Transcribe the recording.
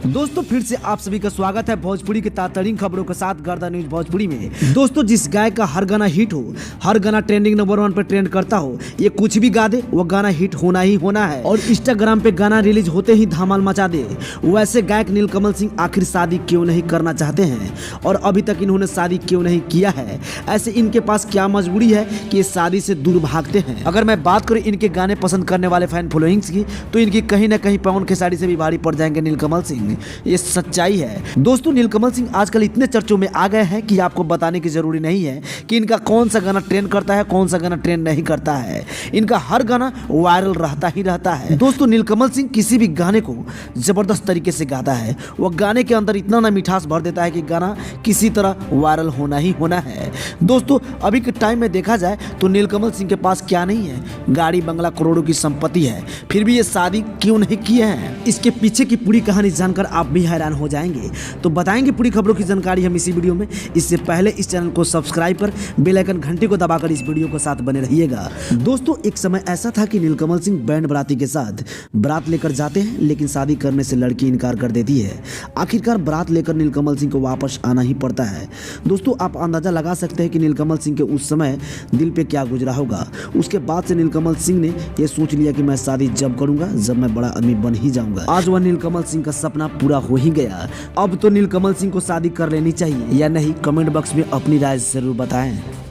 दोस्तों फिर से आप सभी का स्वागत है भोजपुरी के तातरीन खबरों के साथ गर्दा न्यूज भोजपुरी में। दोस्तों जिस गाय का हर गाना हिट हो, हर गाना ट्रेंडिंग नंबर 1 पे ट्रेंड करता हो, ये कुछ भी गा दे वो गाना हिट होना ही होना है और इंस्टाग्राम पे गाना रिलीज होते ही धमाल मचा दे। वैसे गायक नीलकमल सिंह आखिर शादी क्यों नहीं करना चाहते हैं और अभी तक इन्होंने शादी क्यों नहीं किया है? ऐसे इनके पास क्या मजबूरी है कि ये शादी से दूर भागते हैं? अगर मैं बात करूं इनके गाने पसंद करने वाले फैन फॉलोइंग्स की, तो इनकी कहीं ना कहीं पवन खेसारी से भी भारी पड़ जाएंगे नीलकमल सिंह। ये सच्चाई है। दोस्तों नीलकमल सिंह आजकल इतने चर्चों में आ गए हैं कि आपको बताने की जरूरी नहीं है कि इनका कौन सा गाना ट्रेंड करता है, कौन सा गाना ट्रेंड नहीं करता है। इनका हर गाना वायरल रहता ही रहता है। दोस्तों नीलकमल सिंह किसी भी गाने को जबरदस्त तरीके से गाता है। वह गाने के अंदर इतना ना मिठास भर देता है कि गाना किसी तरह वायरल होना ही होना है। दोस्तों अभी के टाइम में देखा जाए तो नीलकमल सिंह के पास क्या नहीं है, गाड़ी बंगला करोड़ों की संपत्ति है, फिर भी ये शादी क्यों नहीं किए हैं? इसके पीछे की पूरी कहानी जानकर आप भी हैरान हो जाएंगे। तो बताएंगे पूरी खबरों की जानकारी हम इसी वीडियो में। इससे पहले इस चैनल को सब्सक्राइब कर बेल आइकन घंटी को दबाकर इस वीडियो के साथ बने रहिएगा। दोस्तों एक समय ऐसा था कि नीलकमल सिंह बैंड बाराती के साथ बारात लेकर जाते हैं, लेकिन शादी करने से लड़की इनकार कर देती है। आखिरकार बारात लेकर नीलकमल सिंह को वापस आना ही पड़ता है। दोस्तों आप अंदाजा लगा सकते हैं कि नीलकमल सिंह के उस समय दिल पे क्या गुजरा होगा। उसके बाद से नीलकमल सिंह ने यह सोच लिया कि मैं शादी जब करूंगा जब मैं बड़ा आदमी बन ही जाऊंगा। आज वह नीलकमल सिंह का सपना पूरा हो ही गया। अब तो नीलकमल सिंह को शादी कर लेनी चाहिए या नहीं, कमेंट बॉक्स में अपनी राय जरूर बताएं।